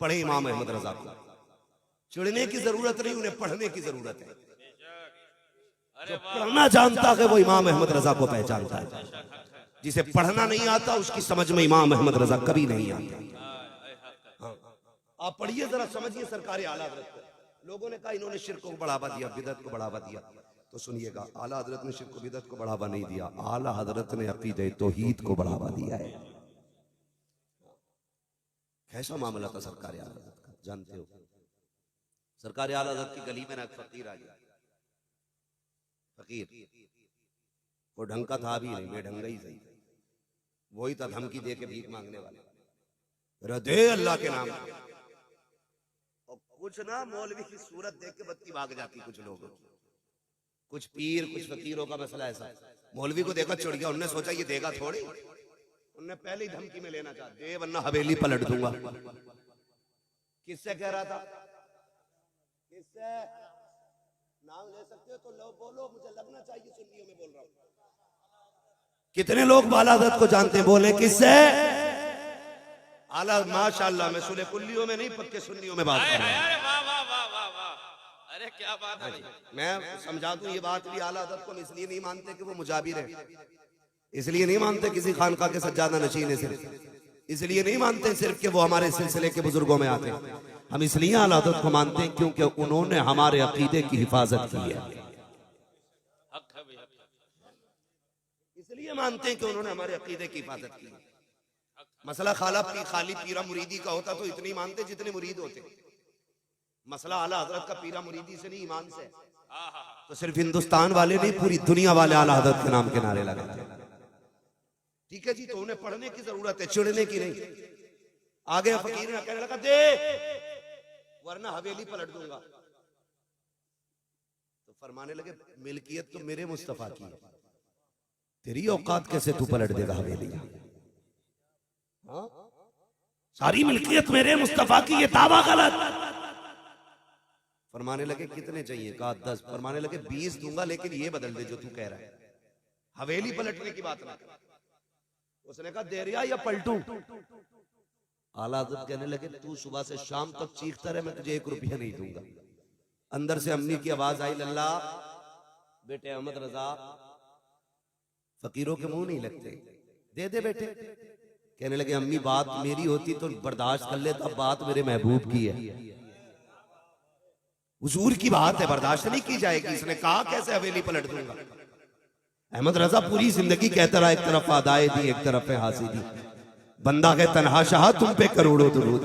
पढ़े इमाम अहमद रजा को। चिढ़ने की जरूरत नहीं, उन्हें पढ़ने की जरूरत है। जो पढ़ना जानता है वो इमाम अहमद रजा को पहचानता है। जिसे पढ़ना नहीं आता उसकी समझ में इमाम अहमद रजा कभी नहीं आता। हाँ। आप पढ़िए जरा, समझिए सरकार आला हजरत को। लोगों ने कहा इन्होंने शिर्क को बढ़ावा दिया, बिदअत को बढ़ावा दिया। तो सुनिएगा, आला हजरत ने शिर्क को बिदअत को बढ़ावा नहीं दिया, आला हजरत ने अकीदे तौहीद को बढ़ावा दिया है। कैसा मामला था सरकार आला हजरत का, जानते हो? सरकार आला हजरत की गली में ना फकीर आ गया। फकीर वो ढंग का था भी नहीं, बेढंगा ही सही, वही था धमकी दे के भीख मांगने वाला, दे अल्लाह के नाम। और कुछ ना मौलवी की सूरत देख के बत्ती भाग जाती कुछ लोगों की। कुछ पीर, कुछ फकीरों का मसला ऐसा, मौलवी को देखा चिढ़ गया, उन्होंने सोचा ये देगा थोड़ी, उन्होंने पहले ही धमकी में लेना चाहा, दे वरना हवेली पलट दूंगा। किससे कह रहा था? किससे? नाम ले सकते हो तो लो, बोलो, मुझे लगना चाहिए सुन्नियों में बोल रहा हूं। कितने लोग आला हजरत को जानते हैं? बोले किससे? आला माशाअल्लाह, मैं सुने कुल्लियों में नहीं, पक्के सुन्नियों में बात कर रहा हूं। अरे क्या बात है। मैं समझा दूं ये बात भी, आला हजरत को हम इसलिए नहीं मानते कि वो मुजाबिर है, इसलिए नहीं मानते किसी खानका के सज्जादा नशीन है, सिर्फ इसलिए नहीं मानते सिर्फ कि वो हमारे सिलसिले के बुजुर्गों में आते हैं। हम इसलिए आला हजरत को मानते हैं क्योंकि उन्होंने हमारे अकीदे की हिफाजत की है। इसलिए मानते हैं कि उन्होंने हमारे अकीदे की हिफाजत की है। मसला खाली पीरा मुरीदी का होता तो इतनी मानते जितने मुरीद होते। मसला आला हजरत का पीरा मुरीदी से नहीं, ईमान से। तो सिर्फ हिंदुस्तान वाले नहीं, पूरी दुनिया वाले आला हजरत के नाम के नारे लगाते। ठीक है जी, तो उन्हें पढ़ने की जरूरत है, चिढ़ने की नहीं। आगे फकीर ने कहने लगा दे वरना हवेली पलट दूंगा। तो फरमाने लगे मिल्कियत तो मेरे मुस्तफा की है, तेरी औकात कैसे तू पलट देगा हवेली? हाँ? सारी मिल्कियत मेरे मुस्तफा की, ये दावा गलत। फरमाने लगे कितने चाहिए? कहा 10। फरमाने लगे 20 दूंगा, लेकिन ये बदल दे जो तू कह रहा है, हवेली पलटने की बात ना कर। उसने कहा देरिया या पलटू? आला हजरत कहने लगे तू सुबह से शाम तक चीखता रहे, मैं तुझे 1 रुपया नहीं दूंगा। अंदर से अम्मी की आवाज आई, लल्ला बेटे अहमद रजा फकीरों के मुंह नहीं लगते, दे दे बेटे। कहने लगे अम्मी बात मेरी होती तो बर्दाश्त कर लेता, बात मेरे महबूब की है, हुजूर की बात है, बर्दाश्त नहीं की जाएगी। इसने कहा कैसे हवेली पलट दूंगा? अहमद रजा पूरी जिंदगी कहता रहा, एक तरफ आदाए दी एक तरफ हासिदी, बंदा है तन्हा शाह तुम पे करोड़ों दुरूद।